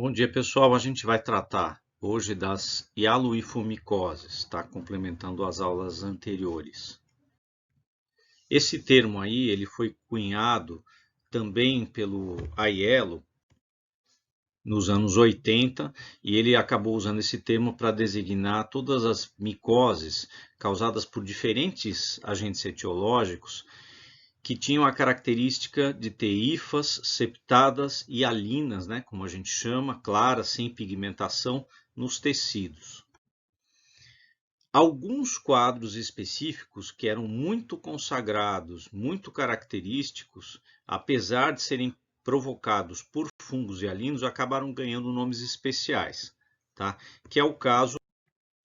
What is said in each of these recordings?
Bom dia, pessoal. A gente vai tratar hoje das hialoifumicoses, tá? Complementando as aulas anteriores. Esse termo aí, ele foi cunhado também pelo Aiello nos anos 80 e ele acabou usando esse termo para designar todas as micoses causadas por diferentes agentes etiológicos que tinham a característica de ter hifas septadas e hialinas, né, como a gente chama, claras, sem pigmentação, nos tecidos. Alguns quadros específicos que eram muito consagrados, muito característicos, apesar de serem provocados por fungos hialinos, acabaram ganhando nomes especiais, tá? Que é o caso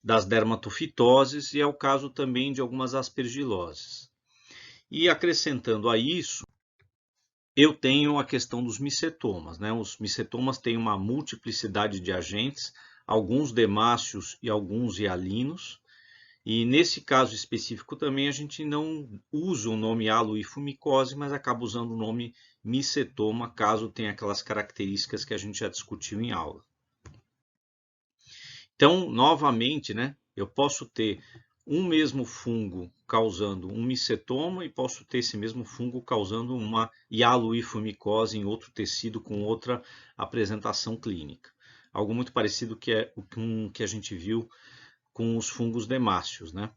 das dermatofitoses e é o caso também de algumas aspergiloses. E acrescentando a isso, eu tenho a questão dos micetomas, né? Os micetomas têm uma multiplicidade de agentes, alguns demáceos e alguns hialinos. E nesse caso específico também a gente não usa o nome aloifumicose, mas acaba usando o nome micetoma, caso tenha aquelas características que a gente já discutiu em aula. Então, novamente, né, eu posso ter um mesmo fungo causando um micetoma e posso ter esse mesmo fungo causando uma hialoifumicose em outro tecido com outra apresentação clínica. Algo muito parecido com o que a gente viu com os fungos demáceos, né?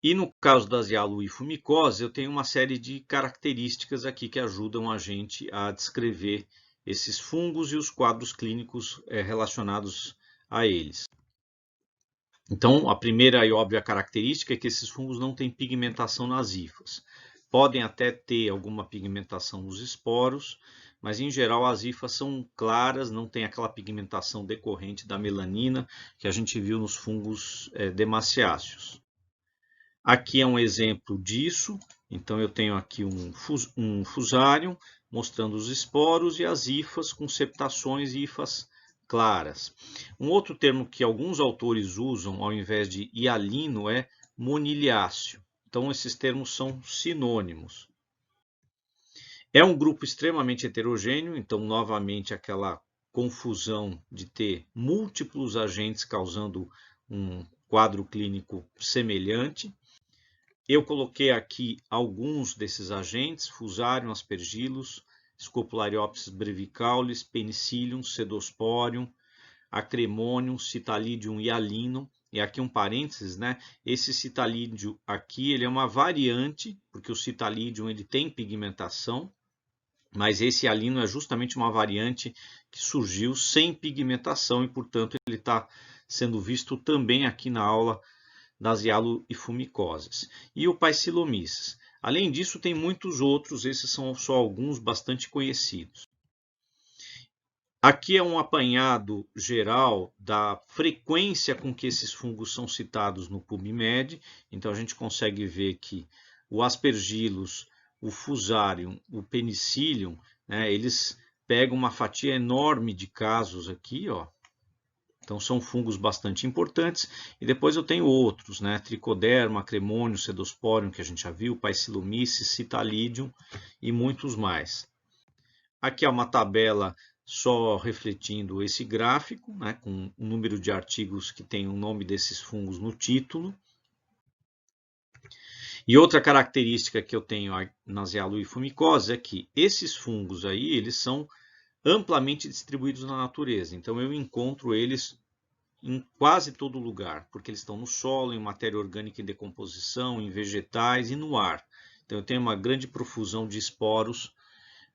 E no caso das hialoifumicoses, eu tenho uma série de características aqui que ajudam a gente a descrever esses fungos e os quadros clínicos relacionados a eles. Então, a primeira e óbvia característica é que esses fungos não têm pigmentação nas hifas. Podem até ter alguma pigmentação nos esporos, mas em geral as hifas são claras, não tem aquela pigmentação decorrente da melanina que a gente viu nos fungos demaciáceos. Aqui é um exemplo disso. Então eu tenho aqui um fusarium mostrando os esporos e as hifas com septações e hifas claras. Um outro termo que alguns autores usam ao invés de hialino é moniliáceo. Então esses termos são sinônimos. É um grupo extremamente heterogêneo, então novamente aquela confusão de ter múltiplos agentes causando um quadro clínico semelhante. Eu coloquei aqui alguns desses agentes: Fusarium, Aspergillus, Scopulariopsis brevicaule, Penicillium, Cedosporium, Acremonium, Citalídeo e Hialino. E aqui um parênteses, né? Esse citalídeo aqui, ele é uma variante, porque o citalídeo ele tem pigmentação, mas esse hialino é justamente uma variante que surgiu sem pigmentação e, portanto, ele está sendo visto também aqui na aula das hialoifumicoses. E o Paecilomyces. Além disso, tem muitos outros, esses são só alguns bastante conhecidos. Aqui é um apanhado geral da frequência com que esses fungos são citados no PubMed. Então a gente consegue ver que o Aspergillus, o Fusarium, o Penicillium, né, eles pegam uma fatia enorme de casos aqui, ó. Então são fungos bastante importantes. E depois eu tenho outros, né? Tricoderma, Acremonium, Cedosporium, que a gente já viu, Paecilomyces, Citalídeo e muitos mais. Aqui é uma tabela só refletindo esse gráfico, né? Com o número de artigos que tem o nome desses fungos no título. E outra característica que eu tenho nas hialoifumicoses é que esses fungos aí, eles são amplamente distribuídos na natureza. Então eu encontro eles em quase todo lugar, porque eles estão no solo, em matéria orgânica em decomposição, em vegetais e no ar. Então eu tenho uma grande profusão de esporos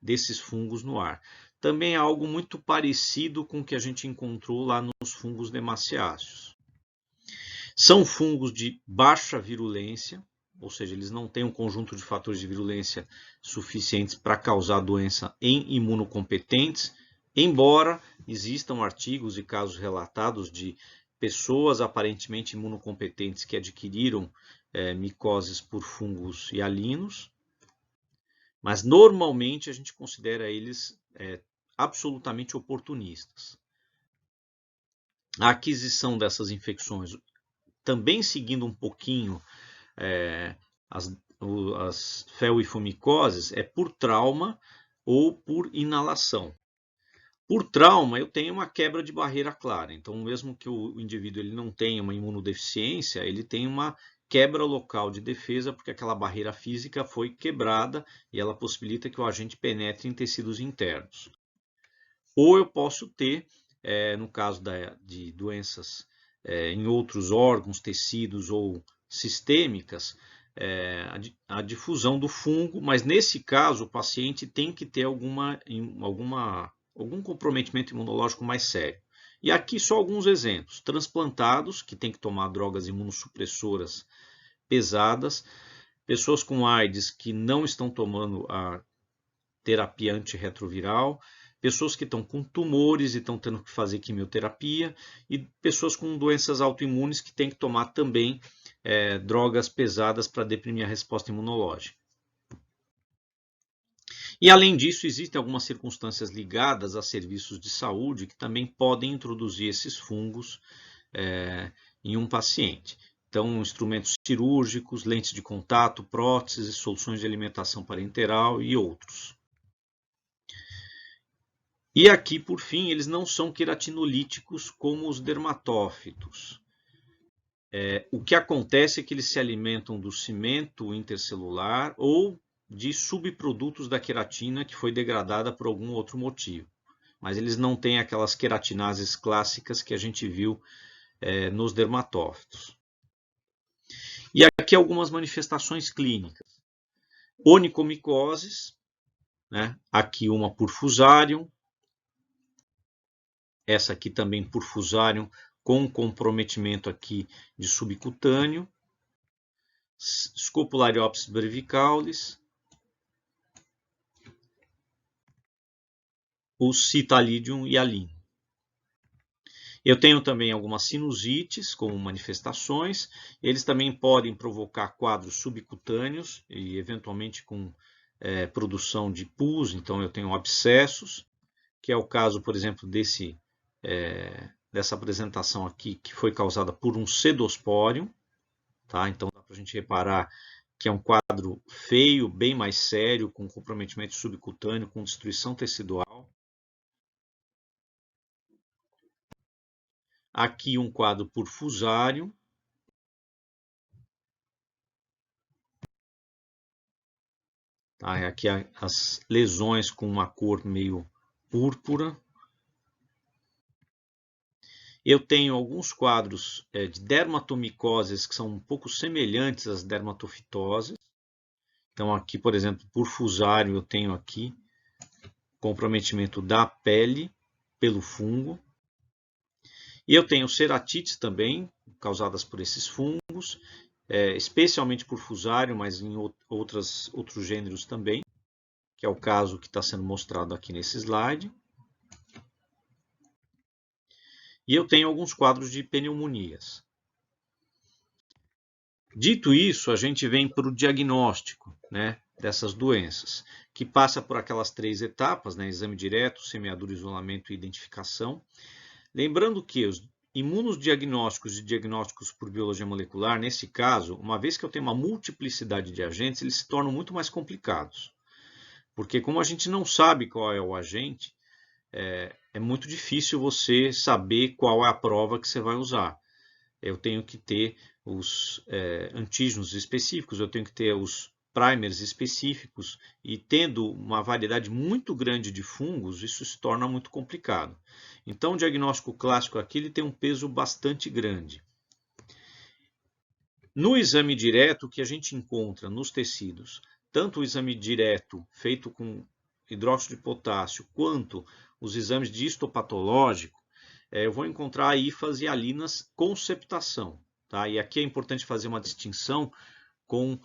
desses fungos no ar. Também é algo muito parecido com o que a gente encontrou lá nos fungos demaciáceos. São fungos de baixa virulência, ou seja, eles não têm um conjunto de fatores de virulência suficientes para causar doença em imunocompetentes, embora existam artigos e casos relatados de pessoas aparentemente imunocompetentes que adquiriram micoses por fungos hialinos, mas normalmente a gente considera eles absolutamente oportunistas. A aquisição dessas infecções, também seguindo um pouquinho as felifumicoses, é por trauma ou por inalação. Por trauma, eu tenho uma quebra de barreira clara. Então, mesmo que o indivíduo ele não tenha uma imunodeficiência, ele tem uma quebra local de defesa, porque aquela barreira física foi quebrada e ela possibilita que o agente penetre em tecidos internos. Ou eu posso ter, no caso de doenças em outros órgãos, tecidos ou sistêmicas, a difusão do fungo, mas nesse caso o paciente tem que ter algum comprometimento imunológico mais sério. E aqui só alguns exemplos. Transplantados, que tem que tomar drogas imunossupressoras pesadas, pessoas com AIDS que não estão tomando a terapia antirretroviral, pessoas que estão com tumores e estão tendo que fazer quimioterapia, e pessoas com doenças autoimunes que têm que tomar também drogas pesadas para deprimir a resposta imunológica. E além disso, existem algumas circunstâncias ligadas a serviços de saúde que também podem introduzir esses fungos em um paciente. Então, instrumentos cirúrgicos, lentes de contato, próteses, soluções de alimentação parenteral e outros. E aqui, por fim, eles não são queratinolíticos como os dermatófitos. O que acontece é que eles se alimentam do cimento intercelular ou de subprodutos da queratina que foi degradada por algum outro motivo. Mas eles não têm aquelas queratinases clássicas que a gente viu nos dermatófitos. E aqui algumas manifestações clínicas. Onicomicoses, aqui uma por Fusarium, essa aqui também por Fusarium, com comprometimento aqui de subcutâneo, Scopulariopsis brevicalis, o Citalidium e Alin. Eu tenho também algumas sinusites como manifestações. Eles também podem provocar quadros subcutâneos e eventualmente com produção de pus. Então eu tenho abscessos, que é o caso, por exemplo, dessa apresentação aqui, que foi causada por um Pseudosporium. Tá? Então dá para a gente reparar que é um quadro feio, bem mais sério, com comprometimento subcutâneo, com destruição tecidual. Aqui um quadro por Fusarium. Tá? Aqui as lesões com uma cor meio púrpura. Eu tenho alguns quadros de dermatomicoses que são um pouco semelhantes às dermatofitoses. Então aqui, por exemplo, por Fusarium eu tenho aqui comprometimento da pele pelo fungo. E eu tenho ceratites também, causadas por esses fungos, especialmente por Fusarium, mas em outros gêneros também, que é o caso que está sendo mostrado aqui nesse slide. E eu tenho alguns quadros de pneumonias. Dito isso, a gente vem para o diagnóstico dessas doenças, que passa por aquelas 3 etapas, exame direto, semeadura, isolamento e identificação. Lembrando que os imunodiagnósticos e diagnósticos por biologia molecular, nesse caso, uma vez que eu tenho uma multiplicidade de agentes, eles se tornam muito mais complicados. Porque como a gente não sabe qual é o agente, é muito difícil você saber qual é a prova que você vai usar. Eu tenho que ter os antígenos específicos, eu tenho que ter os primers específicos, e tendo uma variedade muito grande de fungos, isso se torna muito complicado. Então, o diagnóstico clássico aqui ele tem um peso bastante grande. No exame direto, o que a gente encontra nos tecidos, tanto o exame direto feito com hidróxido de potássio, quanto os exames de histopatológico, eu vou encontrar hifas e alinas com septação. Tá? E aqui é importante fazer uma distinção com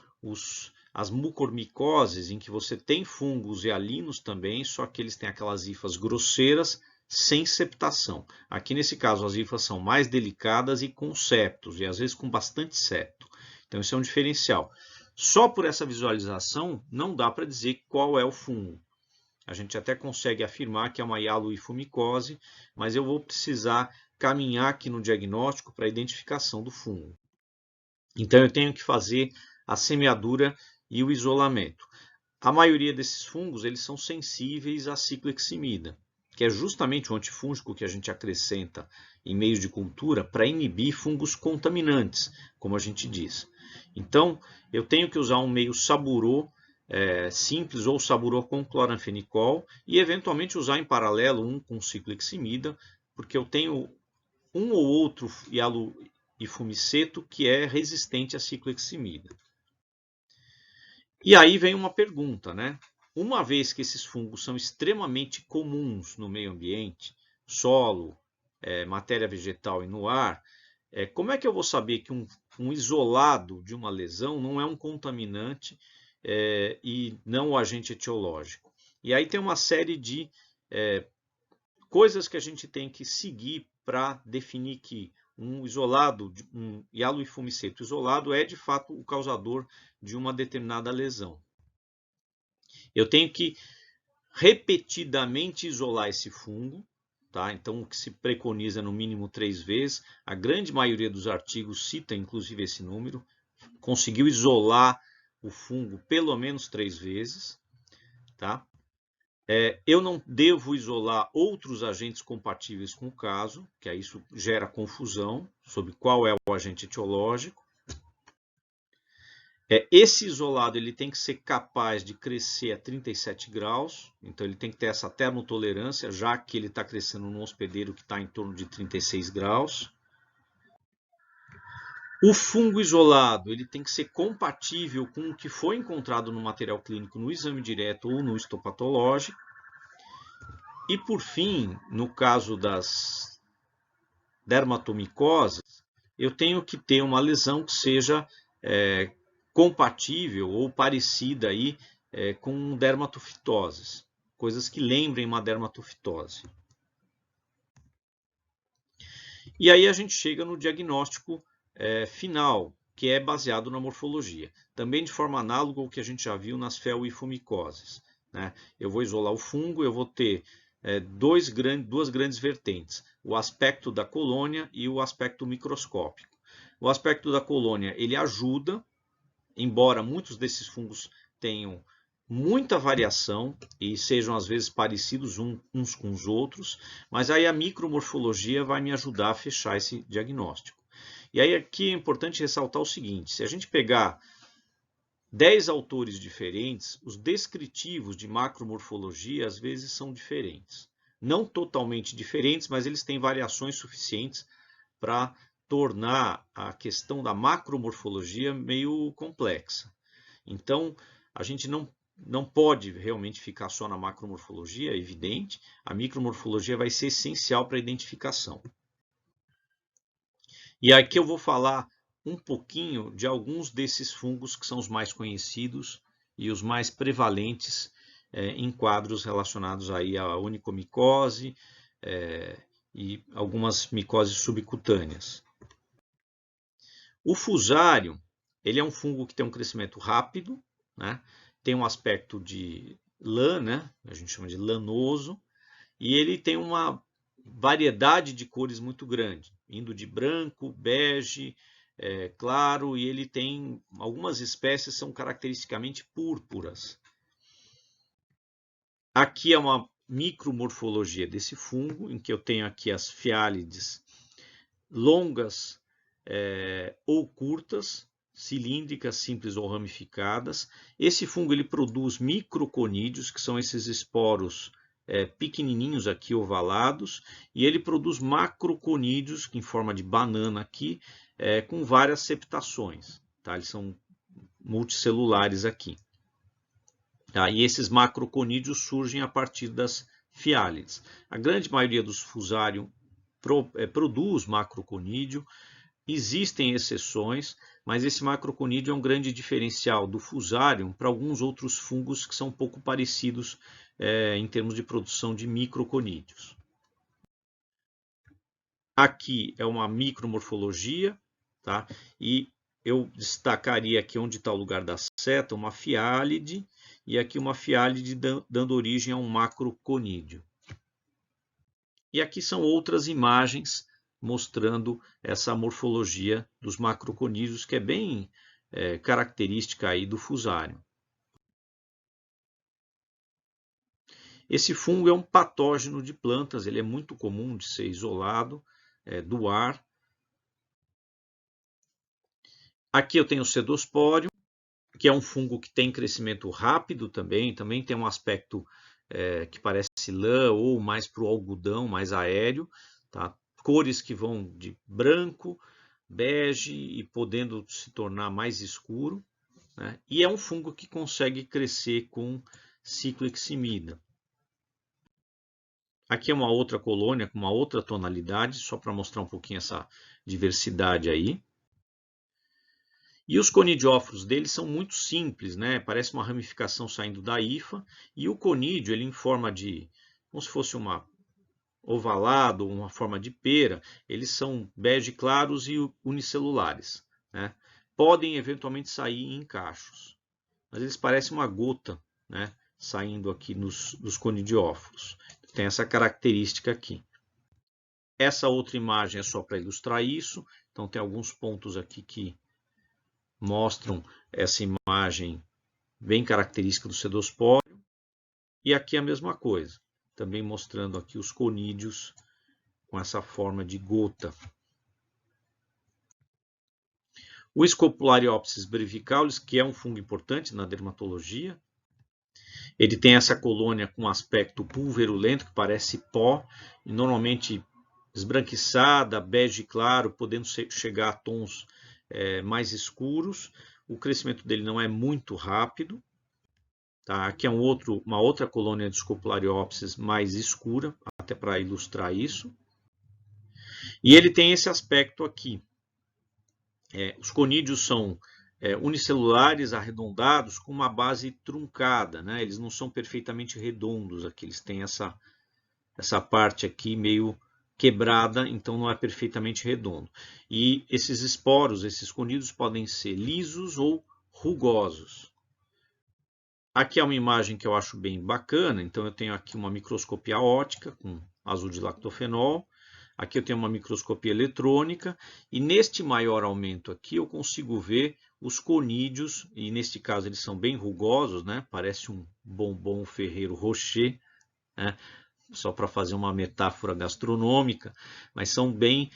as mucormicoses, em que você tem fungos e alinos também, só que eles têm aquelas hifas grosseiras, sem septação. Aqui nesse caso as hifas são mais delicadas e com septos, e às vezes com bastante septo. Então isso é um diferencial. Só por essa visualização não dá para dizer qual é o fungo. A gente até consegue afirmar que é uma hialoifumicose, mas eu vou precisar caminhar aqui no diagnóstico para a identificação do fungo. Então eu tenho que fazer a semeadura e o isolamento. A maioria desses fungos eles são sensíveis à cicloheximida. que é justamente o antifúngico que a gente acrescenta em meios de cultura para inibir fungos contaminantes, como a gente diz. Então, eu tenho que usar um meio saburô simples ou saburô com cloranfenicol e eventualmente usar em paralelo um com cicloheximida, porque eu tenho um ou outro hialoifumiceto que é resistente a cicloheximida. E aí vem uma pergunta, né? Uma vez que esses fungos são extremamente comuns no meio ambiente, solo, matéria vegetal e no ar, como é que eu vou saber que um isolado de uma lesão não é um contaminante e não o agente etiológico? E aí tem uma série de coisas que a gente tem que seguir para definir que um isolado, um hialoifumiceto isolado é de fato o causador de uma determinada lesão. Eu tenho que repetidamente isolar esse fungo, tá? Então o que se preconiza no mínimo 3 vezes, a grande maioria dos artigos cita inclusive esse número, conseguiu isolar o fungo pelo menos 3 vezes, tá? Eu não devo isolar outros agentes compatíveis com o caso, que aí isso gera confusão sobre qual é o agente etiológico. Esse isolado ele tem que ser capaz de crescer a 37 graus, então ele tem que ter essa termotolerância, já que ele está crescendo num hospedeiro que está em torno de 36 graus. O fungo isolado ele tem que ser compatível com o que foi encontrado no material clínico no exame direto ou no histopatológico. E por fim, no caso das dermatomicoses, eu tenho que ter uma lesão que seja compatível ou parecida aí, com dermatofitoses, coisas que lembrem uma dermatofitose. E aí a gente chega no diagnóstico final, que é baseado na morfologia. Também de forma análoga ao que a gente já viu nas felwifumicoses, né? Eu vou isolar o fungo, eu vou ter duas grandes vertentes, o aspecto da colônia e o aspecto microscópico. O aspecto da colônia ele ajuda, embora muitos desses fungos tenham muita variação e sejam às vezes parecidos uns com os outros, mas aí a micromorfologia vai me ajudar a fechar esse diagnóstico. E aí aqui é importante ressaltar o seguinte, se a gente pegar 10 autores diferentes, os descritivos de macromorfologia às vezes são diferentes. Não totalmente diferentes, mas eles têm variações suficientes para tornar a questão da macromorfologia meio complexa. Então, a gente não pode realmente ficar só na macromorfologia, é evidente. A micromorfologia vai ser essencial para a identificação. E aqui eu vou falar um pouquinho de alguns desses fungos que são os mais conhecidos e os mais prevalentes em quadros relacionados aí à onicomicose e algumas micoses subcutâneas. O fusário, ele é um fungo que tem um crescimento rápido, né? Tem um aspecto de lã, né? A gente chama de lanoso, e ele tem uma variedade de cores muito grande, indo de branco, bege, claro, e ele tem algumas espécies são caracteristicamente púrpuras. Aqui é uma micromorfologia desse fungo, em que eu tenho aqui as fiálides longas ou curtas, cilíndricas, simples ou ramificadas. Esse fungo ele produz microconídeos, que são esses esporos pequenininhos aqui ovalados, e ele produz macroconídeos em forma de banana aqui, com várias septações, tá? Eles são multicelulares aqui. Tá? E esses macroconídeos surgem a partir das fiálides. A grande maioria dos fusarium produz macroconídeo. Existem exceções, mas esse macroconídeo é um grande diferencial do fusarium para alguns outros fungos que são um pouco parecidos em termos de produção de microconídeos. Aqui é uma micromorfologia, tá? E eu destacaria aqui onde está o lugar da seta, uma fiálide, e aqui uma fiálide dando origem a um macroconídeo. E aqui são outras imagens mostrando essa morfologia dos macroconídeos, que é bem característica aí do fusário. Esse fungo é um patógeno de plantas, ele é muito comum de ser isolado do ar. Aqui eu tenho o Cedosporium, que é um fungo que tem crescimento rápido também tem um aspecto que parece lã ou mais para o algodão, mais aéreo, tá? Cores que vão de branco, bege e podendo se tornar mais escuro, né? E é um fungo que consegue crescer com cicloheximida. Aqui é uma outra colônia com uma outra tonalidade, só para mostrar um pouquinho essa diversidade aí. E os conidióforos deles são muito simples, né? Parece uma ramificação saindo da hifa. E o conídeo, ele em forma de, como se fosse uma ovalado, uma forma de pera, eles são bege claros e unicelulares, né? Podem eventualmente sair em cachos, mas eles parecem uma gota, né? Saindo aqui dos conidióforos. Tem essa característica aqui. Essa outra imagem é só para ilustrar isso. Então tem alguns pontos aqui que mostram essa imagem bem característica do cedospóreo. E aqui a mesma coisa, também mostrando aqui os conídeos com essa forma de gota. O Scopulariopsis brevicalis, que é um fungo importante na dermatologia, ele tem essa colônia com aspecto pulverulento, que parece pó, e normalmente esbranquiçada, bege claro, podendo chegar a tons mais escuros. O crescimento dele não é muito rápido. Tá? Aqui é uma outra colônia de Scopulariopsis mais escura, até para ilustrar isso. E ele tem esse aspecto aqui. Os conídeos são unicelulares, arredondados, com uma base truncada, né? Eles não são perfeitamente redondos aqui, eles têm essa parte aqui meio quebrada, então não é perfeitamente redondo. E esses esporos, esses conídeos podem ser lisos ou rugosos. Aqui é uma imagem que eu acho bem bacana, então eu tenho aqui uma microscopia óptica com azul de lactofenol. Aqui eu tenho uma microscopia eletrônica e neste maior aumento aqui eu consigo ver os conídeos, e neste caso eles são bem rugosos, né? Parece um bombom Ferrero Rocher, né? Só para fazer uma metáfora gastronômica, mas são bem...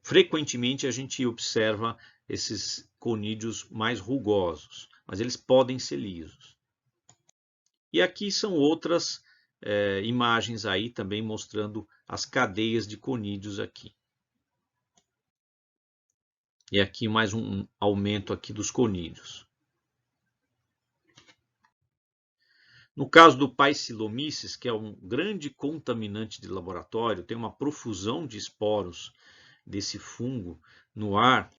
frequentemente a gente observa esses conídeos mais rugosos, mas eles podem ser lisos. E aqui são outras imagens aí também mostrando as cadeias de conídeos aqui. E aqui mais um aumento aqui dos conídeos. No caso do Paecilomyces, que é um grande contaminante de laboratório, tem uma profusão de esporos desse fungo no ar.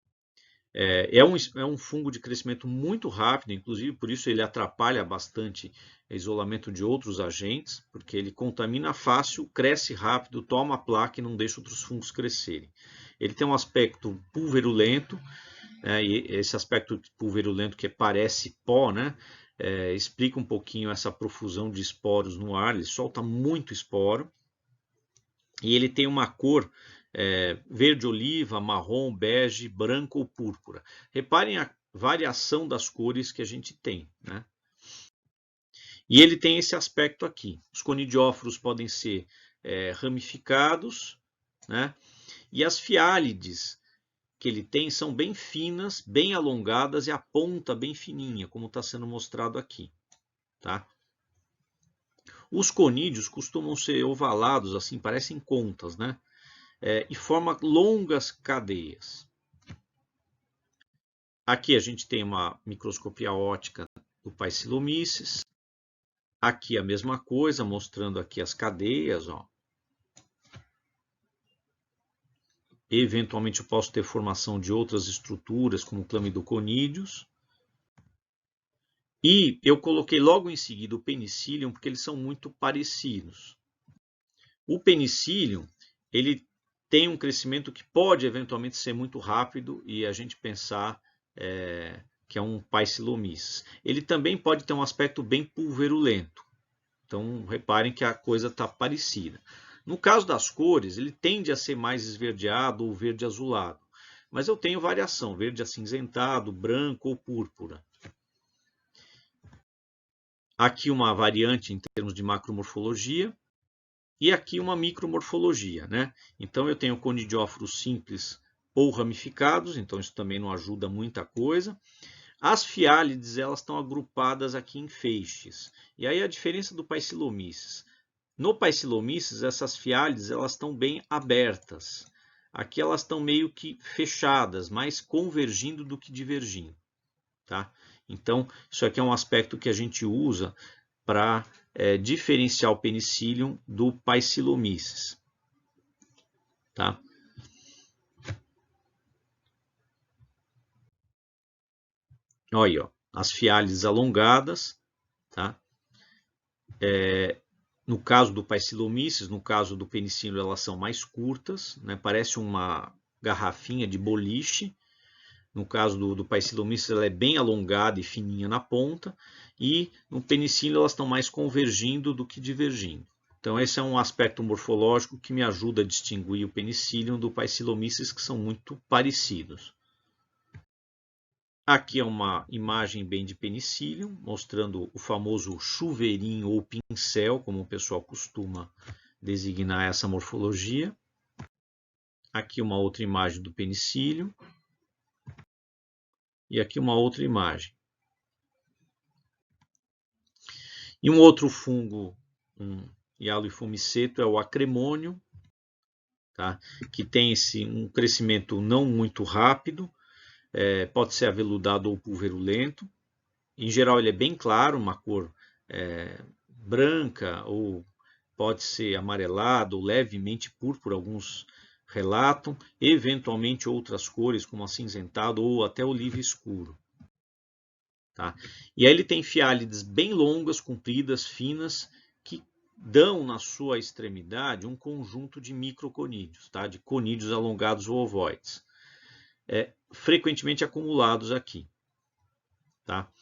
É um fungo de crescimento muito rápido, inclusive por isso ele atrapalha bastante o isolamento de outros agentes, porque ele contamina fácil, cresce rápido, toma a placa e não deixa outros fungos crescerem. Ele tem um aspecto pulverulento, e esse aspecto pulverulento que parece pó, né, explica um pouquinho essa profusão de esporos no ar, ele solta muito esporo, e ele tem uma cor verde oliva, marrom, bege, branco ou púrpura. Reparem a variação das cores que a gente tem, né? E ele tem esse aspecto aqui. Os conidióforos podem ser ramificados, né? E as fiálides que ele tem são bem finas, bem alongadas e a ponta bem fininha, como está sendo mostrado aqui, tá? Os conídeos costumam ser ovalados, assim, parecem contas, né? E forma longas cadeias. Aqui a gente tem uma microscopia óptica do Paecilomyces. Aqui a mesma coisa, mostrando aqui as cadeias, ó. Eventualmente eu posso ter formação de outras estruturas, como clamidoconídeos. E eu coloquei logo em seguida o Penicillium, porque eles são muito parecidos. O Penicillium, ele tem um crescimento que pode eventualmente ser muito rápido e a gente pensar que é um Paecilomyces. Ele também pode ter um aspecto bem pulverulento. Então, reparem que a coisa está parecida. No caso das cores, ele tende a ser mais esverdeado ou verde azulado. Mas eu tenho variação, verde acinzentado, branco ou púrpura. Aqui uma variante em termos de macromorfologia. E aqui uma micromorfologia, né? Então eu tenho conidióforos simples ou ramificados, então isso também não ajuda muita coisa. As fiálides, elas estão agrupadas aqui em feixes. E aí a diferença do Paecilomyces. No Paecilomyces, essas fiálides, elas estão bem abertas. Aqui elas estão meio que fechadas, mais convergindo do que divergindo, tá? Então, isso aqui é um aspecto que a gente usa para diferenciar o Penicillium do Paecilomyces, tá? Olha aí, ó, as fiálides alongadas, tá? No caso do Paecilomyces, no caso do Penicillium, elas são mais curtas, né? Parece uma garrafinha de boliche. No caso do Paecilomyces, ela é bem alongada e fininha na ponta. E no Penicillium, elas estão mais convergindo do que divergindo. Então, esse é um aspecto morfológico que me ajuda a distinguir o Penicillium do Paecilomyces, que são muito parecidos. Aqui é uma imagem bem de Penicillium, mostrando o famoso chuveirinho ou pincel, como o pessoal costuma designar essa morfologia. Aqui uma outra imagem do Penicillium. E aqui uma outra imagem. E um outro fungo, um hialoifomiceto, é o acremônio, tá? Que tem um crescimento não muito rápido, pode ser aveludado ou pulverulento. Em geral ele é bem claro, uma cor branca, ou pode ser amarelado ou levemente púrpura, alguns relatam, eventualmente outras cores como acinzentado ou até oliva escuro. Tá? E aí ele tem fiálides bem longas, compridas, finas, que dão na sua extremidade um conjunto de microconídeos, tá? De conídeos alongados ou ovoides, frequentemente acumulados aqui. Tá?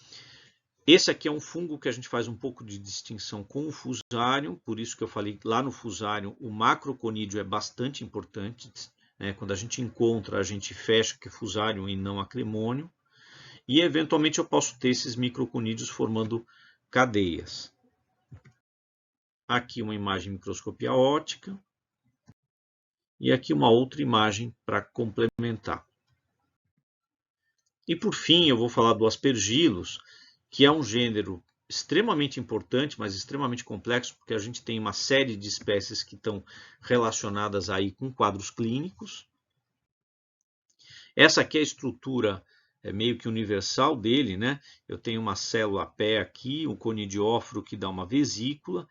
Esse aqui é um fungo que a gente faz um pouco de distinção com o Fusarium, por isso que eu falei lá no Fusarium, o macroconídeo é bastante importante, né? Quando a gente encontra, a gente fecha que é Fusarium e não Acremônio. E eventualmente eu posso ter esses microconídeos formando cadeias. Aqui uma imagem de microscopia óptica. E aqui uma outra imagem para complementar. E por fim eu vou falar do Aspergillus, que é um gênero extremamente importante, mas extremamente complexo, porque a gente tem uma série de espécies que estão relacionadas aí com quadros clínicos. Essa aqui é a estrutura meio que universal dele, né? Eu tenho uma célula pé aqui, um conidióforo que dá uma vesícula.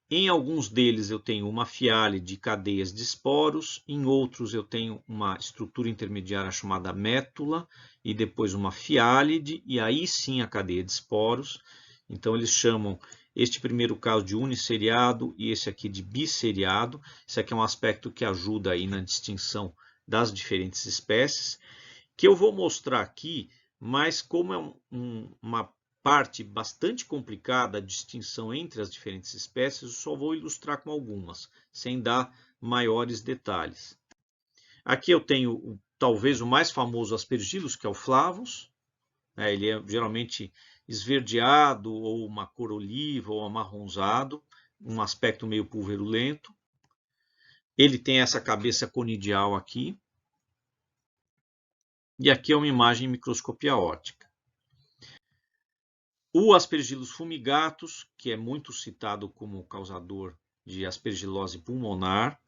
Em alguns deles eu tenho uma fiale de cadeias de esporos, em outros eu tenho uma estrutura intermediária chamada métula e depois uma fiálide e aí sim a cadeia de esporos. Então eles chamam este primeiro caso de uniseriado e esse aqui de bisseriado. Esse aqui é um aspecto que ajuda aí na distinção das diferentes espécies, que eu vou mostrar aqui, mas como é uma parte bastante complicada a distinção entre as diferentes espécies, eu só vou ilustrar com algumas, sem dar maiores detalhes. Aqui eu tenho talvez o mais famoso Aspergillus, que é o Flavus. Ele é geralmente esverdeado, ou uma cor oliva, ou amarronzado, um aspecto meio pulverulento. Ele tem essa cabeça conidial aqui. E aqui é uma imagem em microscopia óptica. O Aspergillus fumigatus, que é muito citado como causador de aspergilose pulmonar,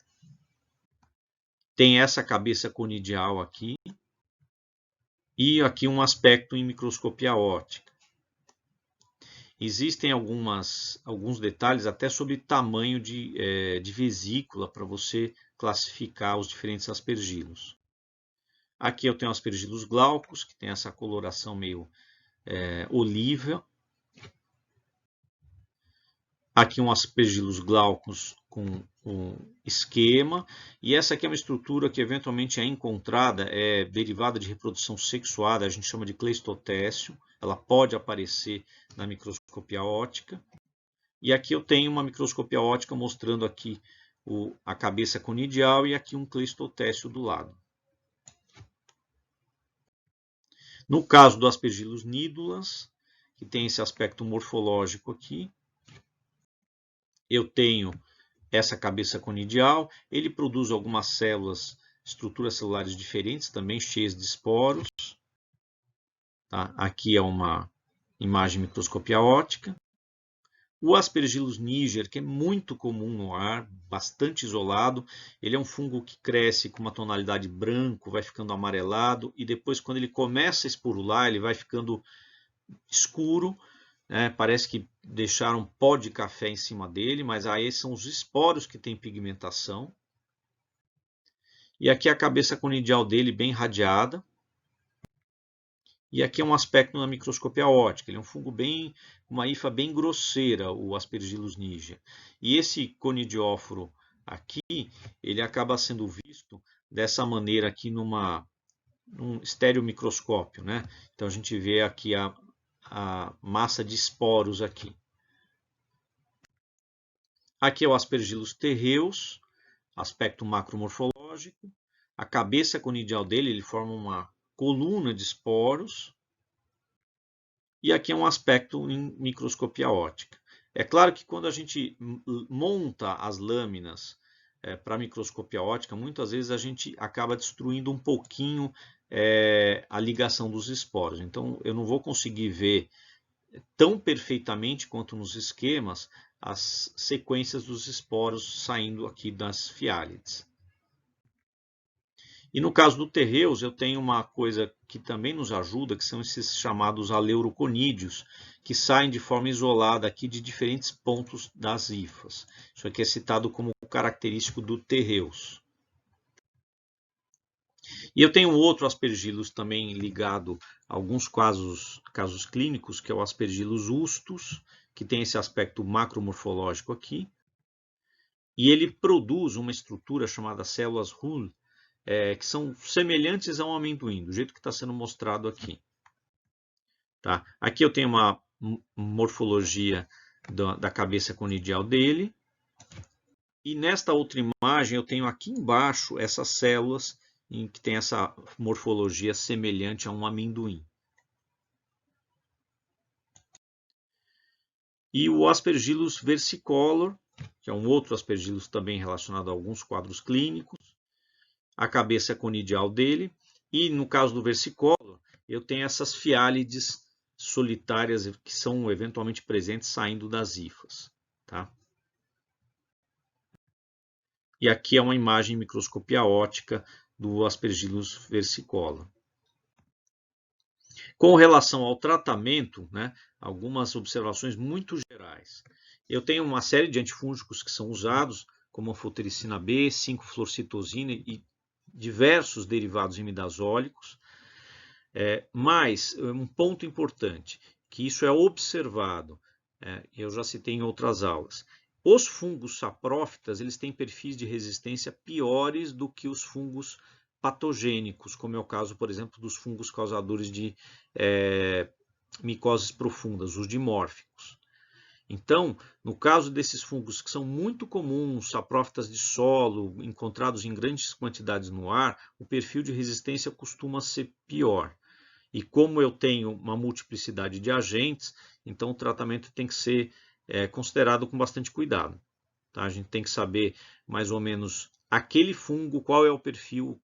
tem essa cabeça conidial aqui e aqui um aspecto em microscopia óptica. Existem alguns detalhes até sobre tamanho de vesícula para você classificar os diferentes aspergillus. Aqui eu tenho Aspergillus glaucus, que tem essa coloração meio oliva. Aqui um Aspergillus glaucus com um esquema. E essa aqui é uma estrutura que eventualmente é encontrada, é derivada de reprodução sexuada, a gente chama de cleistotécio. Ela pode aparecer na microscopia óptica. E aqui eu tenho uma microscopia óptica mostrando aqui a cabeça conidial e aqui um cleistotécio do lado. No caso do Aspergillus nidulans, que tem esse aspecto morfológico aqui. Eu tenho essa cabeça conidial, ele produz algumas células, estruturas celulares diferentes, também cheias de esporos. Tá? Aqui é uma imagem de microscopia óptica. O Aspergillus niger, que é muito comum no ar, bastante isolado, ele é um fungo que cresce com uma tonalidade branco, vai ficando amarelado, e depois, quando ele começa a esporular, ele vai ficando escuro, né? Parece que deixaram pó de café em cima dele, mas aí são os esporos que têm pigmentação. E aqui a cabeça conidial dele bem radiada. E aqui é um aspecto na microscopia óptica. Ele é um fungo bem, uma hifa bem grosseira, o Aspergillus niger. E esse conidióforo aqui, ele acaba sendo visto dessa maneira aqui num estereomicroscópio, né? Então a gente vê aqui a massa de esporos aqui. Aqui é o Aspergillus terreus, aspecto macromorfológico. A cabeça conidial dele, ele forma uma coluna de esporos. E aqui é um aspecto em microscopia óptica. É claro que quando a gente monta as lâminas para microscopia óptica, muitas vezes a gente acaba destruindo um pouquinho a ligação dos esporos. Então eu não vou conseguir ver tão perfeitamente quanto nos esquemas as sequências dos esporos saindo aqui das fiálides. E no caso do terreus, eu tenho uma coisa que também nos ajuda, que são esses chamados aleuroconídeos, que saem de forma isolada aqui de diferentes pontos das hifas. Isso aqui é citado como característico do terreus. E eu tenho outro Aspergillus também ligado a alguns casos clínicos, que é o Aspergillus ustus, que tem esse aspecto macromorfológico aqui. E ele produz uma estrutura chamada células Hull, que são semelhantes a um amendoim, do jeito que está sendo mostrado aqui. Tá? Aqui eu tenho uma morfologia da cabeça conidial dele. E nesta outra imagem eu tenho aqui embaixo essas células em que tem essa morfologia semelhante a um amendoim. E o Aspergillus versicolor, que é um outro Aspergillus também relacionado a alguns quadros clínicos. A cabeça conidial dele, e no caso do versicolor, eu tenho essas fiálides solitárias que são eventualmente presentes saindo das hifas. Tá? E aqui é uma imagem em microscopia óptica do Aspergillus versicolor. Com relação ao tratamento, né, algumas observações muito gerais. Eu tenho uma série de antifúngicos que são usados, como a anfotericina B, 5-fluorcitosina e diversos derivados imidazólicos, mas um ponto importante, que isso é observado, eu já citei em outras aulas. Os fungos saprófitas, eles têm perfis de resistência piores do que os fungos patogênicos, como é o caso, por exemplo, dos fungos causadores de micoses profundas, os dimórficos. Então, no caso desses fungos que são muito comuns, saprófitas de solo, encontrados em grandes quantidades no ar, o perfil de resistência costuma ser pior. E como eu tenho uma multiplicidade de agentes, então o tratamento tem que ser considerado com bastante cuidado. Tá? A gente tem que saber mais ou menos aquele fungo, qual é o perfil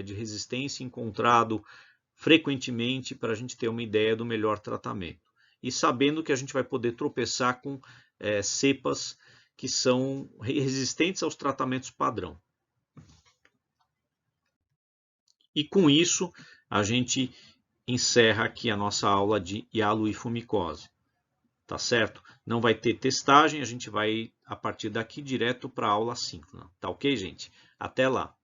de resistência encontrado frequentemente para a gente ter uma ideia do melhor tratamento. E sabendo que a gente vai poder tropeçar com cepas que são resistentes aos tratamentos padrão. E com isso, a gente encerra aqui a nossa aula de hialoifumicose. Tá certo? Não vai ter testagem, a gente vai, a partir daqui, direto para a aula síncrona. Tá ok, gente? Até lá!